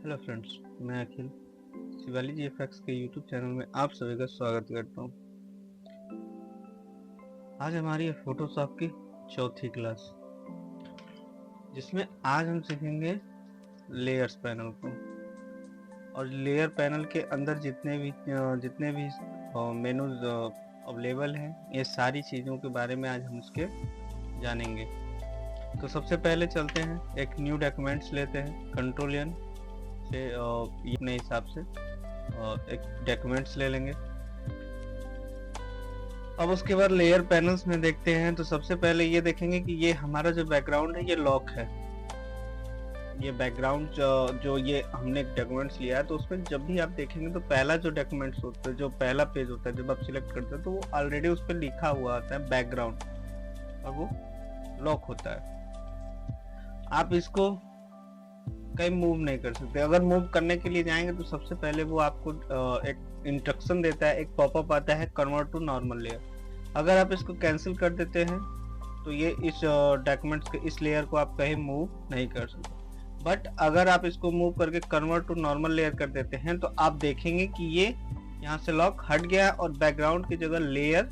Hello friends, मैं अखिल शिवाली जी FX के YouTube channel में आप सभी का स्वागत करता हूँ। आज हमारी है फोटोशॉप की चौथी क्लास, जिसमें आज हम सीखेंगे लेयर्स पैनल को। और लेयर पैनल के अंदर जितने भी मेनूज अवेलेबल हैं, ये सारी चीज़ों के बारे में आज हम इसके जानेंगे। तो सबसे पहले चलते हैं, एक न्यू डॉक्यूमेंट्स लेते हैं, कंट्रोल एन से अपने हिसाब से एक डॉक्यूमेंट्स ले लेंगे। अब उसके बाद लेयर पैनल्स में देखते हैं, तो सबसे पहले ये देखेंगे कि ये हमारा जो बैकग्राउंड है ये लॉक है। ये बैकग्राउंड जो ये हमने डॉक्यूमेंट्स लिया है, तो उसमें जब भी आप देखेंगे तो पहला जो डॉक्यूमेंट्स होता है, जो पहला पेज होता है, जब आप सिलेक्ट करते हैं तो वो ऑलरेडी उस पर लिखा हुआ आता है बैकग्राउंड, और वो लॉक होता है। आप इसको कहीं मूव नहीं कर सकते। अगर मूव करने के लिए जाएंगे तो सबसे पहले वो आपको एक इंस्ट्रक्शन देता है, एक पॉपअप आता है, कन्वर्ट टू नॉर्मल लेयर। अगर आप इसको कैंसिल कर देते हैं तो ये इस डॉक्यूमेंट्स के इस लेयर को आप कहीं मूव नहीं कर सकते। बट अगर आप इसको मूव करके कन्वर्ट टू नॉर्मल लेयर कर देते हैं तो आप देखेंगे कि ये यहाँ से लॉक हट गया और बैकग्राउंड की जगह लेयर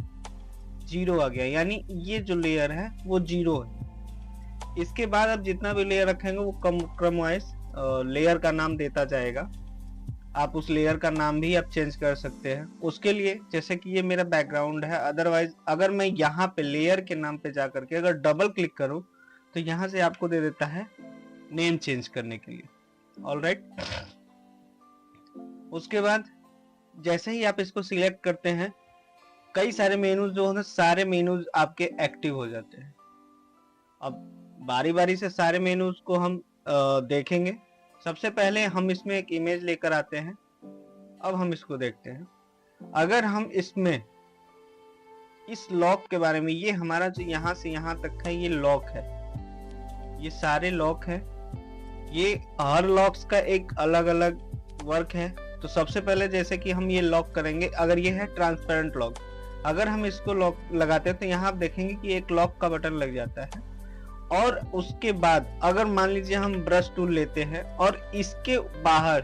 0 आ गया, यानी ये जो लेयर है वो 0 है। इसके बाद आप जितना भी लेयर रखेंगे वो क्रम वाइज लेयर का नाम देता जाएगा। आप उस लेयर का नाम भी आप चेंज कर सकते हैं उसके लिए, जैसे कि ये मेरा बैकग्राउंड है। अदरवाइज अगर मैं यहाँ पे लेयर के नाम पे जाकर के अगर डबल क्लिक करूँ तो यहाँ से आपको दे देता है नेम चेंज करने के लिए। ऑलराइट, उसके बाद जैसे ही आप इसको सिलेक्ट करते हैं, कई सारे मेनूज जो है सारे मेनूज आपके एक्टिव हो जाते हैं। अब बारी बारी से सारे मेनूज को हम देखेंगे। सबसे पहले हम इसमें एक इमेज लेकर आते हैं। अब हम इसको देखते हैं। अगर हम इसमें इस लॉक के बारे में, ये हमारा जो यहाँ से यहाँ तक है ये लॉक है, ये सारे लॉक है। ये हर लॉक्स का एक अलग अलग वर्क है। तो सबसे पहले जैसे कि हम ये लॉक करेंगे, अगर ये है ट्रांसपेरेंट लॉक, अगर हम इसको लॉक लगाते हैं तो यहाँ आप देखेंगे कि एक लॉक का बटन लग जाता है। और उसके बाद अगर मान लीजिए हम ब्रश टूल लेते हैं और इसके बाहर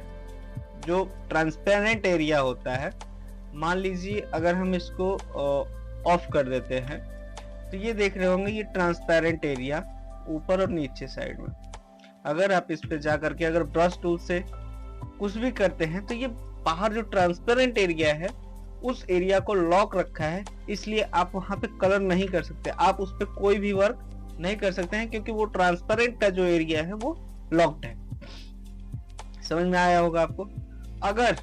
जो ट्रांसपेरेंट एरिया होता है, मान लीजिए अगर हम इसको ऑफ कर देते हैं, तो ये देख रहे होंगे ये ट्रांसपेरेंट एरिया ऊपर और नीचे साइड में। अगर आप इस पे जा करके अगर ब्रश टूल से कुछ भी करते हैं तो ये बाहर जो ट्रांसपेरेंट एरिया है उस एरिया को लॉक रखा है, इसलिए आप वहां पे कलर नहीं कर सकते, आप उस पे कोई भी वर्क नहीं कर सकते हैं, क्योंकि वो ट्रांसपेरेंट का जो एरिया है वो लॉक्ड है। समझ में आया होगा आपको। अगर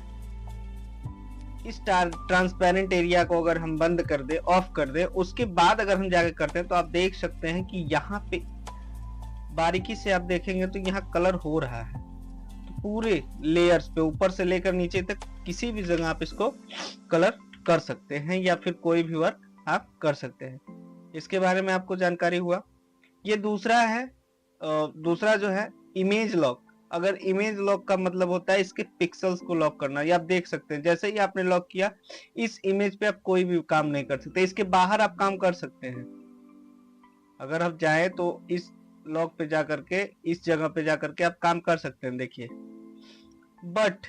इस ट्रांसपेरेंट एरिया को अगर हम बंद कर दे, ऑफ कर दे, उसके बाद अगर हम जाके करते हैं तो आप देख सकते हैं कि यहाँ पे बारीकी से आप देखेंगे तो यहाँ कलर हो रहा है। तो पूरे लेयर्स पे ऊपर से लेकर नीचे तक किसी भी जगह आप इसको कलर कर सकते हैं या फिर कोई भी वर्क आप कर सकते हैं। इसके बारे में आपको जानकारी हुआ। ये दूसरा है, दूसरा जो है इमेज लॉक। अगर इमेज लॉक का मतलब होता है इसके पिक्सल्स को लॉक करना। ये आप देख सकते हैं, जैसे ही आपने लॉक किया इस इमेज पे आप कोई भी काम नहीं कर सकते, इसके बाहर आप काम कर सकते हैं। अगर आप जाए तो इस लॉक पे जा करके इस जगह पे जा करके आप काम कर सकते हैं, देखिए। बट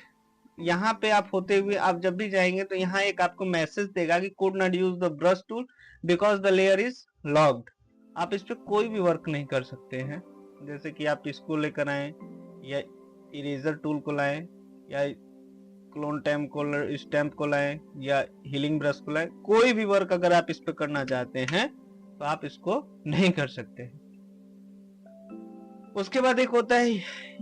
यहाँ पे आप होते हुए आप जब भी जाएंगे तो यहाँ एक आपको मैसेज देगा कि could not use the brush tool because the layer is locked. आप इस पे कोई भी वर्क नहीं कर सकते हैं। जैसे कि आप इसको लेकर आए या इरेजर टूल को लाएं या क्लोन स्टैम्प को लाएं या हीलिंग ब्रश को लाएं, कोई भी वर्क अगर आप इस पे करना चाहते हैं तो आप इसको नहीं कर सकते। उसके बाद एक होता है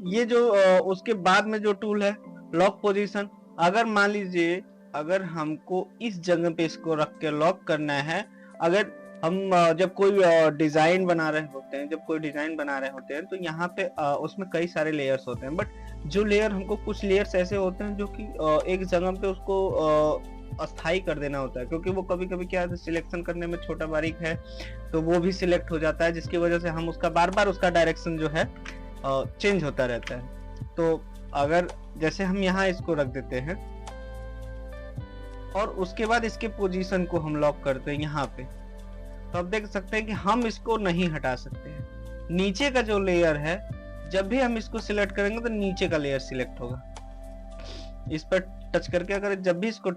ये जो उसके बाद में जो टूल है लॉक पोजीशन। अगर मान लीजिए अगर हमको इस जगह पे इसको रख के लॉक करना है, अगर हम जब कोई डिजाइन बना रहे होते हैं तो यहाँ पे उसमें कई सारे लेयर्स होते हैं। बट जो लेयर हमको, कुछ लेयर्स ऐसे होते हैं जो कि एक जगह पे उसको अस्थाई कर देना होता है, क्योंकि वो कभी कभी क्या सिलेक्शन करने में छोटा बारीक है तो वो भी सिलेक्ट हो जाता है, जिसकी वजह से हम उसका बार बार उसका डायरेक्शन जो है चेंज होता रहता है। तो अगर जैसे हम यहाँ इसको रख देते हैं और उसके बाद इसके पोजीशन को हम लॉक करते हैं यहाँ पे, तो आप देख सकते हैं कि हम इसको नहीं हटा सकते हैं। नीचे का जो लेयर है जब भी हम इसको सिलेक्ट करेंगे तो नीचे का लेयर सिलेक्ट होगा। इस पर टच करके अगर जब भी इसको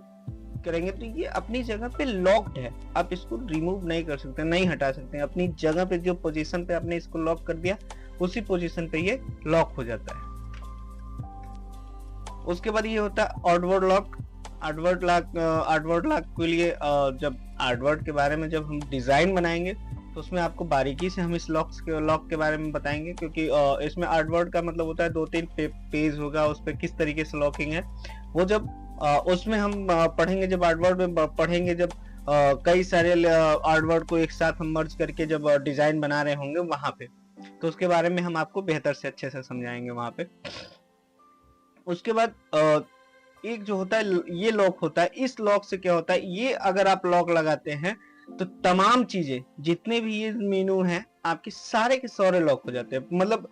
करेंगे तो ये अपनी जगह पे लॉक्ड है, आप इसको रिमूव नहीं कर सकते, नहीं हटा सकते। अपनी जगह पे जो पोजीशन पे आपने इसको लॉक कर दिया उसी पोजीशन पे ये लॉक हो जाता है। उसके बाद ये होता है आउटवर्ड लॉक। आउटवर्ड लॉक के लिए जब आउटवर्ड के बारे में जब हम डिजाइन बनाएंगे तो उसमें आपको बारीकी से हम इस लॉक के बारे में बताएंगे, क्योंकि इसमें आउटवर्ड का मतलब होता है 2-3 पेज होगा, उस पर किस तरीके से लॉकिंग है वो जब उसमें हम पढ़ेंगे, जब आउटवर्ड में पढ़ेंगे, जब कई सारे आउटवर्ड को एक साथ हम मर्ज करके जब डिजाइन बना रहे होंगे वहां पे, तो उसके बारे में हम आपको बेहतर से अच्छे से समझाएंगे वहां पे। उसके बाद एक जो होता है ये लॉक होता है। इस लॉक से क्या होता है, ये अगर आप लॉक लगाते हैं तो तमाम चीजें जितने भी ये मेनू हैं आपके सारे के सारे लॉक हो जाते हैं। मतलब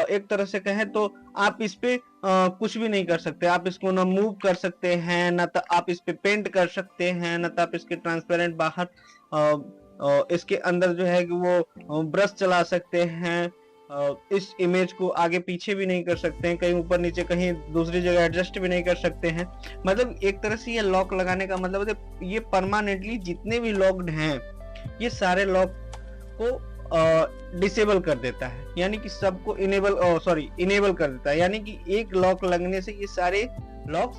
एक तरह से कहें तो आप इस पे कुछ भी नहीं कर सकते। आप इसको ना मूव कर सकते हैं, ना तो आप इस पे पेंट कर सकते हैं, ना तो आप इसके ट्रांसपेरेंट बाहर इसके अंदर जो है कि वो ब्रश चला सकते हैं। इस इमेज को आगे पीछे भी नहीं कर सकते हैं, कहीं ऊपर नीचे कहीं दूसरी जगह एडजस्ट भी नहीं कर सकते हैं। मतलब एक तरह से ये लॉक लगाने का मतलब है ये परमानेंटली जितने भी लॉक्ड हैं ये सारे लॉक को डिसेबल कर देता है, यानी कि सबको इनेबल कर देता है, यानी कि एक लॉक लगने से ये सारे लॉक्स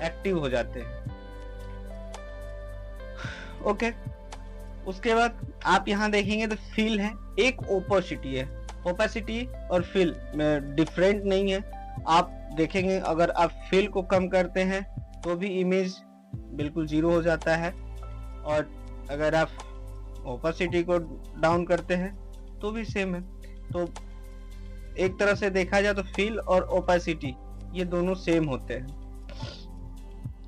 एक्टिव हो जाते हैं। ओके, उसके बाद आप यहाँ देखेंगे तो फिल है, एक ओपेसिटी है। ओपेसिटी और फिल में डिफरेंट नहीं है। आप देखेंगे अगर आप फिल को कम करते हैं तो भी इमेज बिल्कुल जीरो हो जाता है, और अगर आप ओपेसिटी को डाउन करते हैं तो भी सेम है। तो एक तरह से देखा जाए तो फिल और ओपेसिटी ये दोनों सेम होते हैं।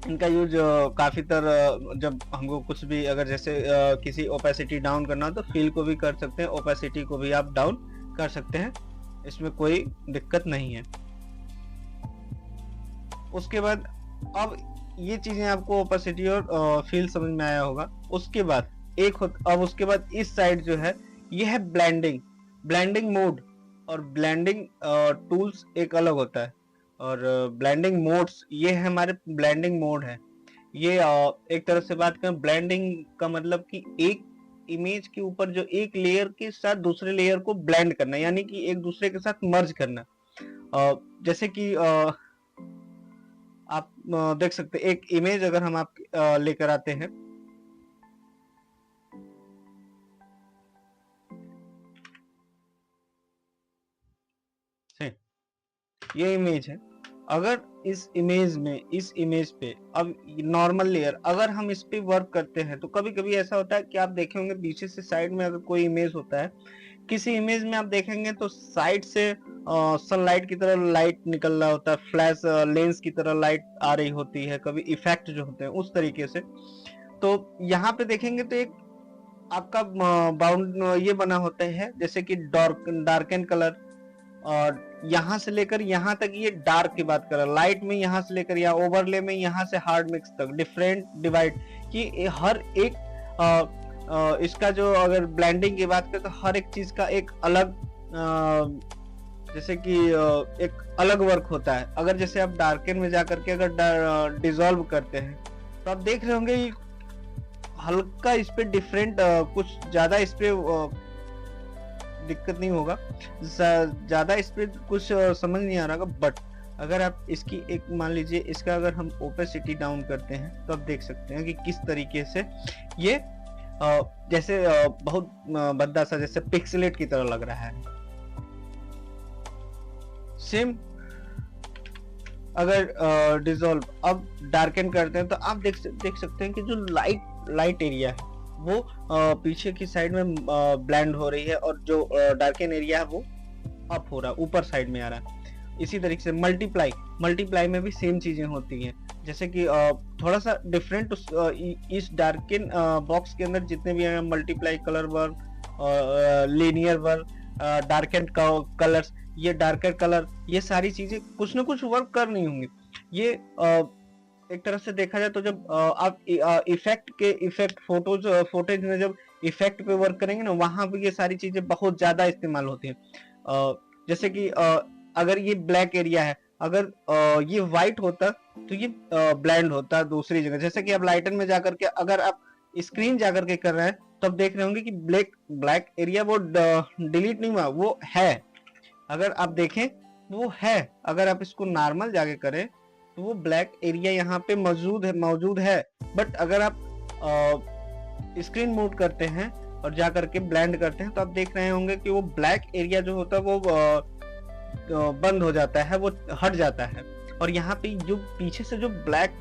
इनका यूज काफी जब हमको कुछ भी अगर जैसे किसी ओपेसिटी डाउन करना हो तो फिल को भी कर सकते हैं, ओपेसिटी को भी आप डाउन कर सकते हैं, इसमें कोई दिक्कत नहीं है। उसके बाद अब ये चीजें आपको ओपेसिटी और फिल समझ में आया होगा। उसके बाद अब उसके बाद इस साइड जो है ये है ब्लेंडिंग मोड, और ब्लेंडिंग टूल्स एक अलग होता है, और ब्लेंडिंग मोड्स ये है हमारे ब्लेंडिंग मोड है। ये एक तरह से बात करें ब्लेंडिंग का मतलब कि एक इमेज के ऊपर जो एक लेयर के साथ दूसरे लेयर को ब्लेंड करना, यानी कि एक दूसरे के साथ मर्ज करना। जैसे कि आप देख सकते हैं एक इमेज अगर हम आप लेकर आते हैं, ये इमेज है। अगर इस इमेज पे अब नॉर्मल लेयर अगर हम इस पे वर्क करते हैं तो कभी कभी ऐसा होता है कि आप देखे होंगे पीछे से साइड में अगर कोई इमेज होता है, किसी इमेज में आप देखेंगे तो साइड से सनलाइट की तरह लाइट निकल रहा होता है, फ्लैश लेंस की तरह लाइट आ रही होती है, कभी इफेक्ट जो होते हैं उस तरीके से। तो यहाँ पे देखेंगे तो एक आपका बाउंड ये बना होता है जैसे कि डार्कन कलर, और यहाँ से लेकर यहाँ तक ये डार्क की बात कर रहा है, लाइट में यहाँ से लेकर यहाँ ओवरले में यहाँ से हार्ड मिक्स तक डिफरेंट डिवाइड कि हर एक इसका जो अगर ब्लेंडिंग की बात करें तो हर एक चीज का एक अलग जैसे कि एक अलग वर्क होता है। अगर जैसे आप डार्कन में जाकर के अगर डिसॉल्व करते हैं तो आप देख रहे होंगे हल्का इस पे डिफरेंट कुछ ज्यादा इस पे दिक्कत नहीं होगा, ज्यादा इस पे कुछ समझ नहीं आ रहा होगा। बट अगर आप इसकी एक मान लीजिए इसका अगर हम ओपेसिटी डाउन करते हैं तो आप देख सकते हैं कि किस तरीके से ये जैसे बहुत भद्दा सा जैसे पिक्सेलेट की तरह लग रहा है। सेम अगर डिसॉल्व अब डार्कन करते हैं तो आप देख सकते हैं कि जो लाइट एरिया है वो पीछे की साइड में ब्लेंड हो रही है, और जो डार्कन एरिया है वो अप हो रहा है, ऊपर साइड में आ रहा है। इसी तरीके से मल्टीप्लाई में भी सेम चीजें होती हैं, जैसे कि थोड़ा सा डिफरेंट इस डार्कन बॉक्स के अंदर जितने भी हैं multiply colour work, linear work, darken colours, ये डार्कर कलर, ये सारी चीजें कुछ ना कुछ वर्क कर नहीं होंगी। ये एक तरह से देखा जाए तो जब आप इफेक्ट फोटेज में जब इफेक्ट पे वर्क करेंगे ना वहां पे ये सारी चीजें बहुत ज्यादा इस्तेमाल होती हैं। जैसे कि अगर ये ब्लैक एरिया है, अगर ये व्हाइट होता तो ये ब्लेंड होता दूसरी जगह। जैसे कि अब लाइटन में जाकर के अगर आप स्क्रीन जाकर के कर रहे हैं तो आप देख रहे होंगे कि ब्लैक एरिया वो डिलीट नहीं हुआ, वो है। अगर आप देखें वो है। अगर आप इसको नॉर्मल जाके करें तो वो ब्लैक एरिया यहाँ पे मौजूद है। बट अगर आप स्क्रीन मोड करते हैं और जा करके ब्लेंड करते हैं तो आप देख रहे होंगे कि वो ब्लैक एरिया जो होता है वो बंद हो जाता है, वो हट जाता है। और यहाँ पे जो पीछे से जो ब्लैक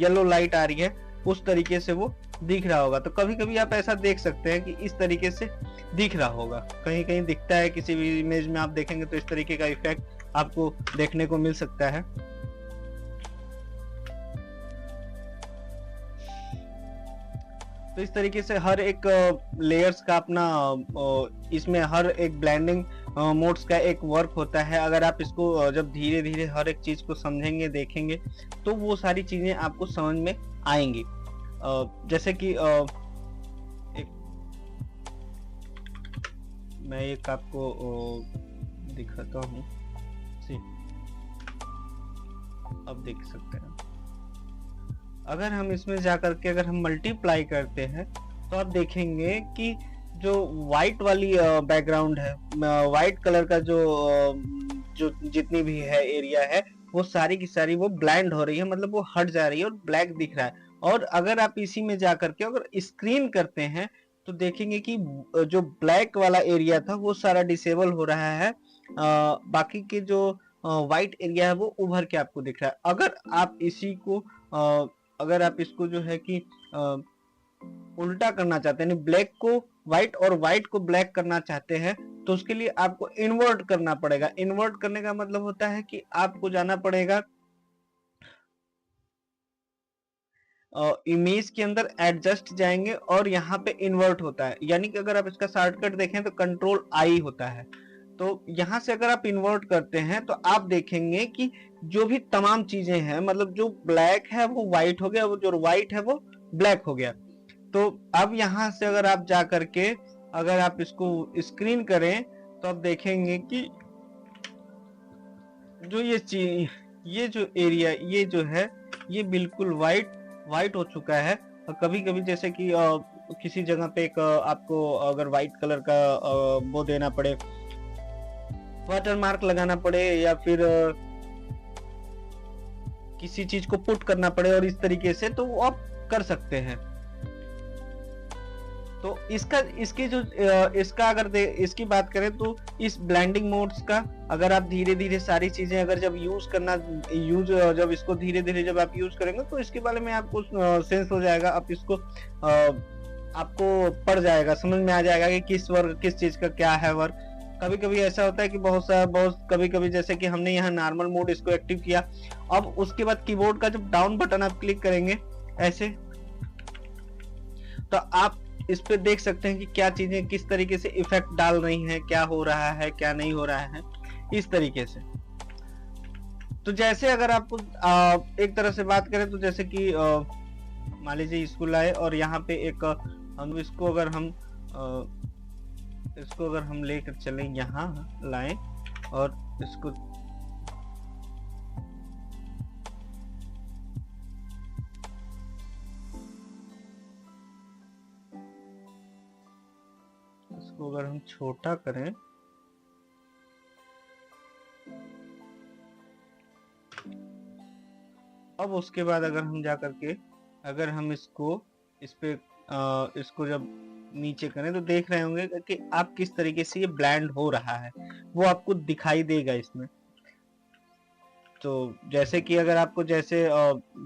येलो लाइट आ रही है उस तरीके से वो दिख रहा होगा। तो कभी कभी आप ऐसा देख सकते हैं कि इस तरीके से दिख रहा होगा, कहीं कहीं दिखता है, किसी भी इमेज में आप देखेंगे तो इस तरीके का इफेक्ट आपको देखने को मिल सकता है। तो इस तरीके से हर एक लेयर्स का अपना इसमें हर एक ब्लेंडिंग मोड्स का एक वर्क होता है। अगर आप इसको जब धीरे धीरे हर एक चीज को समझेंगे, देखेंगे, तो वो सारी चीजें आपको समझ में आएंगी। जैसे कि मैं एक आपको दिखाता हूँ, अब देख सकते हैं। अगर हम इसमें जाकर के अगर हम मल्टीप्लाई करते हैं तो आप देखेंगे कि जो व्हाइट वाली बैकग्राउंड है, व्हाइट कलर का जो जितनी भी है एरिया है, वो सारी की सारी वो ब्लेंड हो रही है, मतलब वो हट जा रही है और ब्लैक दिख रहा है। और अगर आप इसी में जाकर के अगर स्क्रीन करते हैं तो देखेंगे कि जो ब्लैक वाला एरिया था वो सारा डिसेबल हो रहा है, बाकी के जो व्हाइट एरिया है वो उभर के आपको दिख रहा है। अगर आप इसी को अगर आप इसको जो है कि उल्टा करना चाहते हैं, ब्लैक को व्हाइट और व्हाइट को ब्लैक करना चाहते हैं, तो उसके लिए आपको इन्वर्ट करना पड़ेगा। इन्वर्ट करने का मतलब होता है कि आपको जाना पड़ेगा इमेज के अंदर, एडजस्ट जाएंगे और यहाँ पे इन्वर्ट होता है। यानी कि अगर आप इसका शॉर्टकट देखें तो कंट्रोल आई होता है। तो यहाँ से अगर आप इन्वर्ट करते हैं तो आप देखेंगे कि जो भी तमाम चीजें हैं, मतलब जो ब्लैक है वो व्हाइट हो गया, वो जो व्हाइट है वो ब्लैक हो गया। तो अब यहाँ से अगर आप जा करके अगर आप इसको स्क्रीन करें तो आप देखेंगे कि जो ये चीज, ये जो एरिया, ये जो है ये बिल्कुल व्हाइट हो चुका है। और कभी कभी जैसे कि किसी जगह पे एक आपको अगर व्हाइट कलर का वो देना पड़े, वाटर मार्क लगाना पड़े, या फिर किसी चीज को पुट करना पड़े और इस तरीके से, तो वो आप कर सकते हैं। तो इसका अगर इसकी बात करें तो इस ब्लेंडिंग मोड्स का अगर आप धीरे धीरे सारी चीजें अगर जब जब इसको धीरे धीरे जब आप यूज करेंगे तो इसके बारे में आपको सेंस हो जाएगा। आप इसको आपको पड़ जाएगा, समझ में आ जाएगा कि किस चीज का क्या है वर्क। कभी कभी ऐसा होता है कि बहुत कभी कभी जैसे कि हमने यहाँ नॉर्मल मोड इसको एक्टिव किया, अब उसके बाद कीबोर्ड का जब डाउन बटन आप क्लिक करेंगे ऐसे, तो आप इस पे देख सकते हैं कि क्या चीजें किस तरीके से इफेक्ट डाल रही हैं, क्या हो रहा है, क्या नहीं हो रहा है, इस तरीके से। तो जैसे अगर आपको एक तरह से बात करें तो जैसे कि मान लीजिए स्कूल आए और यहाँ पे एक हम इसको अगर हम लेकर चलें, यहाँ लाएं और इसको अगर हम छोटा करें, अब उसके बाद अगर हम जा करके अगर हम इसको इसको जब नीचे करें तो देख रहे होंगे कि आप किस तरीके से ये ब्लेंड हो रहा है, वो आपको दिखाई देगा इसमें। तो जैसे कि अगर आपको जैसे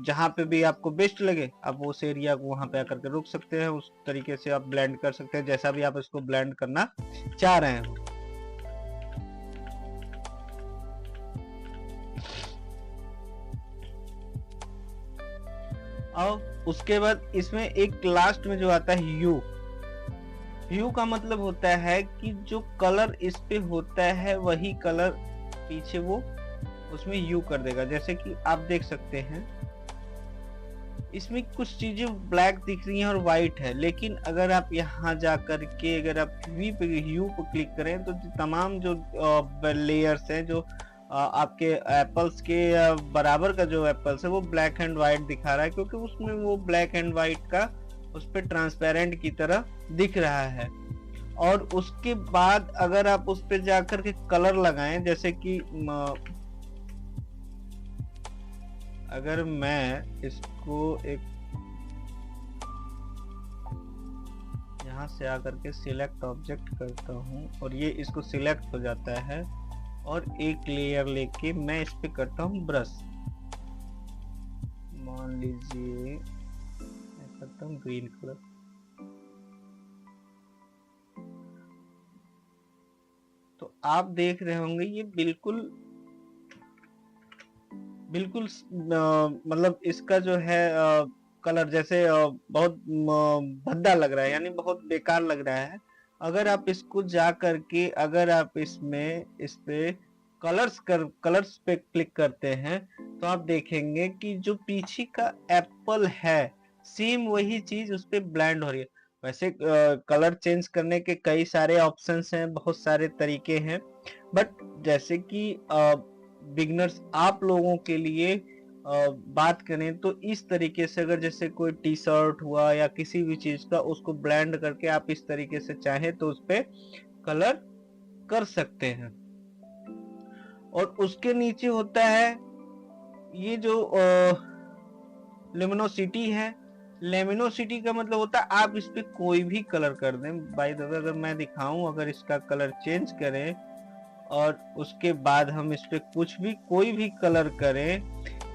जहां पे भी आपको बेस्ट लगे आप उस एरिया को वहां पे आकर के रुक सकते हैं, उस तरीके से आप ब्लेंड कर सकते हैं जैसा भी आप इसको ब्लेंड करना चाह रहे हो। और उसके बाद इसमें एक लास्ट में जो आता है ह्यू का मतलब होता है कि जो कलर इस पे होता है वही कलर पीछे वो उसमें ह्यू कर देगा। जैसे कि आप देख सकते हैं इसमें कुछ चीजें ब्लैक दिख रही हैं और वाइट है, लेकिन अगर आप यहाँ जा कर के अगर आप ह्यू पे क्लिक करें तो तमाम जो लेयर्स हैं, जो आपके एप्पल्स के बराबर का जो एप्पल्स है वो ब्लैक एंड व्हाइट दिखा रहा है, क्योंकि उसमें वो ब्लैक एंड व्हाइट का उस पर ट्रांसपेरेंट की तरह दिख रहा है। और उसके बाद अगर आप उस पर जाकर के कलर लगाएं, जैसे कि अगर मैं इसको एक यहाँ से आकर के सिलेक्ट ऑब्जेक्ट करता हूँ और ये इसको सिलेक्ट हो जाता है, और एक लेयर लेके मैं इस पे करता हूँ ब्रश, मान लीजिए मैं करता हूँ ग्रीन कलर। तो आप देख रहे होंगे ये बिल्कुल मतलब इसका जो है कलर जैसे बहुत भद्दा लग रहा है, यानी बहुत बेकार लग रहा है। अगर आप इसको जा करके अगर आप इस पे कलर्स पे क्लिक करते हैं तो आप देखेंगे कि जो पीछे का एप्पल है सेम वही चीज उस पे ब्लेंड हो रही है। वैसे कलर चेंज करने के कई सारे ऑप्शंस हैं, बहुत सारे तरीके हैं, बट जैसे कि बिगनर्स आप लोगों के लिए बात करें तो इस तरीके से अगर जैसे कोई टी शर्ट हुआ या किसी भी चीज का उसको ब्लेंड करके आप इस तरीके से चाहें तो उस पे कलर कर सकते हैं। और उसके नीचे होता है ये जो लेमिनोसिटी है। लेमिनोसिटी का मतलब होता है आप इस पे कोई भी कलर कर दें। बाय द वे अगर मैं दिखाऊं, अगर इसका कलर चेंज करें और उसके बाद हम इस पे कुछ भी कोई भी कलर करें,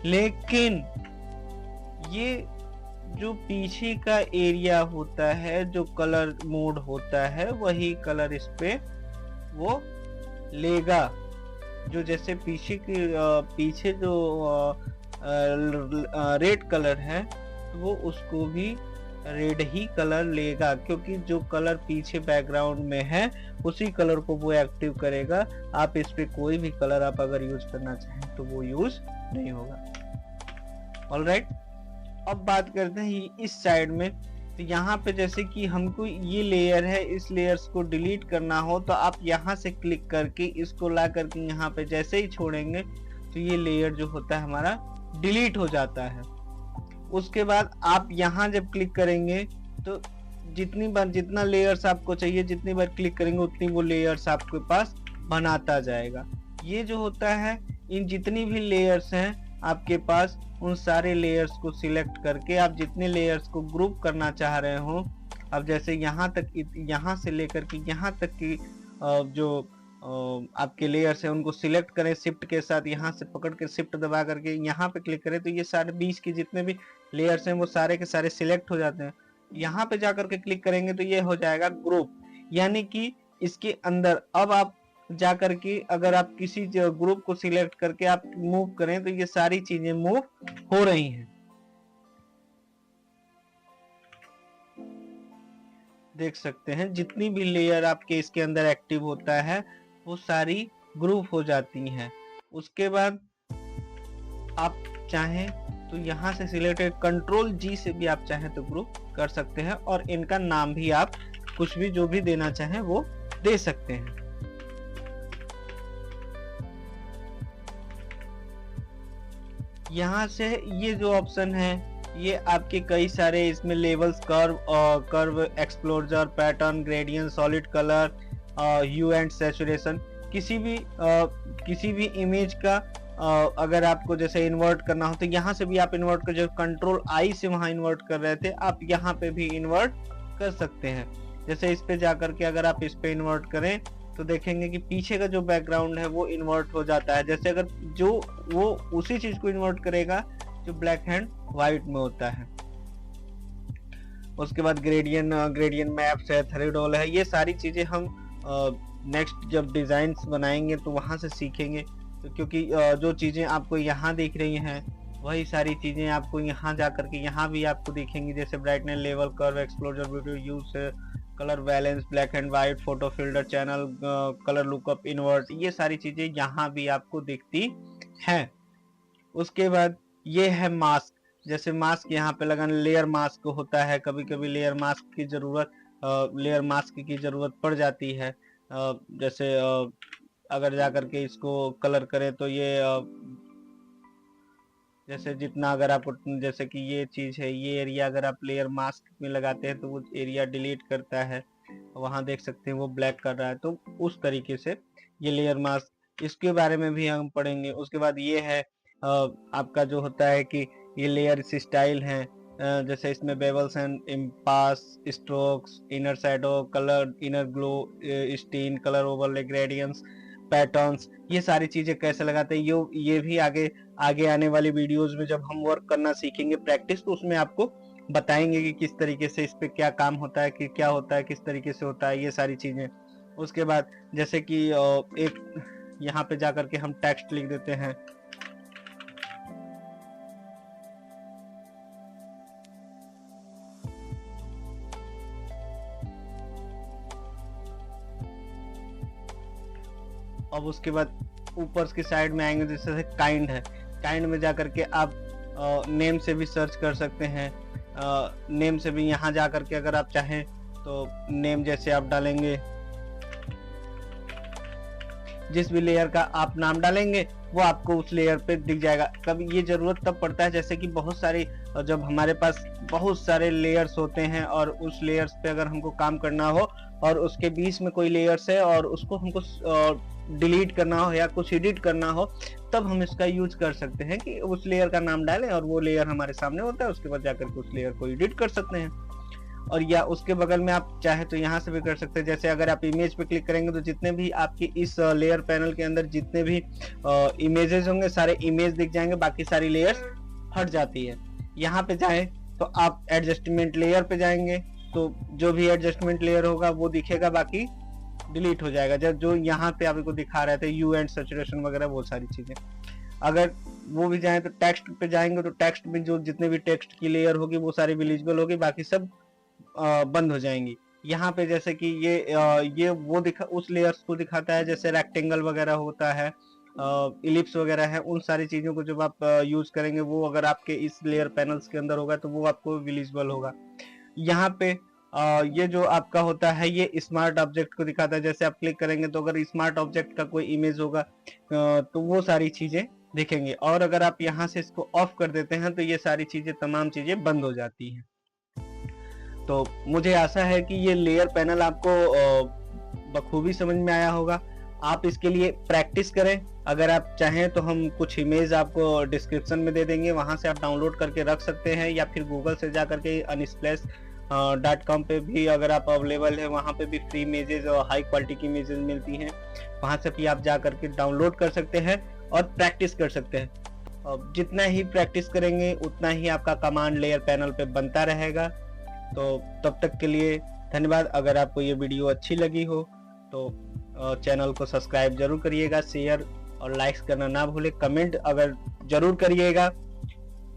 लेकिन ये जो पीछे का एरिया होता है, जो कलर मोड होता है, वही कलर इस पे वो लेगा। जो जैसे पीछे जो रेड कलर है वो उसको भी रेड ही कलर लेगा, क्योंकि जो कलर पीछे बैकग्राउंड में है उसी कलर को वो एक्टिव करेगा। आप इस पे कोई भी कलर आप अगर यूज करना चाहें तो वो यूज नहीं होगा। ऑलराइट, अब बात करते हैं इस साइड में। तो यहाँ पे जैसे कि हमको ये लेयर है, इस लेयर्स को डिलीट करना हो तो आप यहाँ से क्लिक करके इसको ला करके यहाँ पे जैसे ही छोड़ेंगे तो ये लेयर जो होता है हमारा डिलीट हो जाता है। उसके बाद आप यहाँ जब क्लिक करेंगे तो जितनी बार जितना लेयर्स आपको चाहिए, जितनी बार क्लिक करेंगे उतनी वो लेयर्स आपके पास बनाता जाएगा। ये जो होता है, इन जितनी भी लेयर्स हैं आपके पास, उन सारे लेयर्स को सिलेक्ट करके आप जितने लेयर्स को ग्रुप करना चाह रहे हो, अब जैसे यहाँ तक, यहाँ से लेकर के यहाँ तक की जो आपके लेयर्स है उनको सिलेक्ट करें शिफ्ट के साथ, यहाँ से पकड़ के शिफ्ट दबा करके यहाँ पे क्लिक करें तो ये सारे 20 के जितने भी लेयर्स हैं वो सारे के सारे सिलेक्ट हो जाते हैं। यहाँ पे जाकर के क्लिक करेंगे तो ये हो जाएगा ग्रुप, यानी कि इसके अंदर अब आप जाकर के अगर आप किसी ग्रुप को सिलेक्ट करके आप मूव करें तो ये सारी चीजें मूव हो रही हैं। देख सकते हैं जितनी भी लेयर आपके इसके अंदर एक्टिव होता है वो सारी ग्रुप हो जाती हैं। उसके बाद आप चाहें तो यहाँ से सिलेक्टेड कंट्रोल जी से भी आप चाहें तो ग्रुप कर सकते हैं, और इनका नाम भी आप कुछ भी जो भी देना चाहें वो दे सकते हैं। यहाँ से ये जो ऑप्शन है ये आपके कई सारे इसमें levels, curve exposure, pattern, gradient, solid colour, hue and saturation, किसी भी इमेज का अगर आपको जैसे इन्वर्ट करना हो तो यहाँ से भी आप इन्वर्ट कर, जो कंट्रोल आई से वहां इन्वर्ट कर रहे थे आप यहाँ पे भी इन्वर्ट कर सकते हैं। जैसे इस पे जाकर के अगर आप इस पे इन्वर्ट करें तो देखेंगे कि पीछे का जो बैकग्राउंड है वो इन्वर्ट हो जाता है। जैसे अगर जो वो उसी चीज को इन्वर्ट करेगा जो ब्लैक एंड व्हाइट में होता है। उसके बाद ग्रेडियंट मैप्स है, थ्रेडोल है, ये सारी चीजें हम नेक्स्ट जब डिजाइन्स बनाएंगे तो वहां से सीखेंगे। तो क्योंकि जो चीजें आपको यहाँ दिख रही हैं वही सारी चीजें आपको यहाँ जाकर के यहाँ भी आपको दिखेंगी, जैसे brightness level, curve एक्सप्लोजर, video use, colour balance, black and white, photo filter, channel, colour lookup, invert, ये सारी चीजें यहाँ भी आपको दिखती हैं। उसके बाद ये है मास्क। जैसे मास्क यहाँ पे लगाना, लेयर मास्क होता है, कभी कभी लेयर मास्क की जरूरत पड़ जाती है। जैसे अगर जा करके इसको कलर करें तो ये जैसे जितना अगर आप, जैसे कि ये चीज है, ये एरिया अगर आप लेयर मास्क में लगाते हैं तो वो एरिया डिलीट करता है, वहां देख सकते हैं वो ब्लैक कर रहा है। तो उस तरीके से ये लेयर मास्क, इसके बारे में भी हम पढ़ेंगे। उसके बाद ये है आपका जो होता है कि ये लेयर स्टाइल है, जैसे इसमें bevels and emboss, strokes, inner shadow, colour, inner glow, satin, colour overlay, gradients, patterns, ये सारी चीजें कैसे लगाते हैं, ये भी आगे आगे आने वाली वीडियोस में जब हम वर्क करना सीखेंगे प्रैक्टिस, तो उसमें आपको बताएंगे कि किस तरीके से इस पे क्या काम होता है, कि क्या होता है, किस तरीके से होता है, ये सारी चीजें। उसके बाद जैसे कि एक यहाँ पे जाकर के हम टेक्स्ट लिख देते हैं, अब उसके बाद ऊपर की साइड में आएंगे, जैसे काइंड है, काइंड में जाकर के आप नेम से भी सर्च कर सकते हैं। नेम से भी यहाँ जा करके अगर आप चाहें तो नेम जैसे आप डालेंगे, जिस भी लेयर का आप नाम डालेंगे वो आपको उस लेयर पे दिख जाएगा। कभी ये जरूरत तब पड़ता है जैसे कि बहुत सारी, जब हमारे पास बहुत सारे लेयर्स होते हैं और उस लेयर्स पे अगर हमको काम करना हो और उसके बीच में कोई लेयर्स है और उसको हमको डिलीट करना हो या कुछ एडिट करना हो, तब हम इसका यूज कर सकते हैं कि उस लेयर का नाम डालें और वो लेयर हमारे सामने होता है, उसके बाद जाकर के उस लेयर को एडिट कर सकते हैं। और या उसके बगल में आप चाहे तो यहाँ से भी कर सकते हैं। जैसे अगर आप इमेज पे क्लिक करेंगे तो जितने भी आपकी इस लेयर पैनल के अंदर जितने भी इमेजेस होंगे सारे इमेज दिख जाएंगे, बाकी सारी लेयर्स हट जाती है। यहाँ पे चाहे तो आप एडजस्टमेंट लेयर पे जाएंगे तो जो भी एडजस्टमेंट लेयर होगा वो दिखेगा, बाकी डिलीट हो जाएगा। जब जो यहाँ पे आपको दिखा रहे थे यू एंड सैचुरेशन वगैरह वो सारी चीजें, अगर वो भी जाए तो टेक्स्ट पे जाएंगे तो टेक्स्ट में जो जितने भी टेक्स्ट की लेयर होगी वो सारी विजिबल होगी, बाकी सब बंद हो जाएंगी। यहाँ पे जैसे कि ये वो उस लेयर्स को दिखाता है, जैसे रेक्टेंगल वगैरह होता है, इलिप्स वगैरह है, उन सारी चीजों को जब आप यूज करेंगे वो अगर आपके इस लेयर पैनल्स के अंदर होगा तो वो आपको विजिबल होगा। यहाँ पे ये जो आपका होता है ये स्मार्ट ऑब्जेक्ट को दिखाता है। जैसे आप क्लिक करेंगे तो अगर स्मार्ट ऑब्जेक्ट का कोई इमेज होगा तो वो सारी चीजें दिखेंगे, और अगर आप यहाँ से इसको ऑफ कर देते हैं तो ये सारी चीजें, तमाम चीजें बंद हो जाती हैं। तो मुझे आशा है कि ये लेयर पैनल आपको बखूबी समझ में आया होगा। आप इसके लिए प्रैक्टिस करें। अगर आप चाहें तो हम कुछ इमेज आपको डिस्क्रिप्शन में दे देंगे, वहां से आप डाउनलोड करके रख सकते हैं, या फिर गूगल से जा करके unsplash.com पे भी अगर आप अवेलेबल है, वहां पे भी फ्री इमेजेस और हाई क्वालिटी की इमेजेस मिलती हैं, वहां से भी आप जा करके डाउनलोड कर सकते हैं और प्रैक्टिस कर सकते हैं। जितना ही प्रैक्टिस करेंगे उतना ही आपका कमांड लेयर पैनल पे बनता रहेगा। तो तब तक के लिए धन्यवाद। अगर आपको ये वीडियो अच्छी लगी हो तो चैनल को सब्सक्राइब जरूर करिएगा, शेयर और लाइक्स करना ना भूले, कमेंट अगर जरूर करिएगा।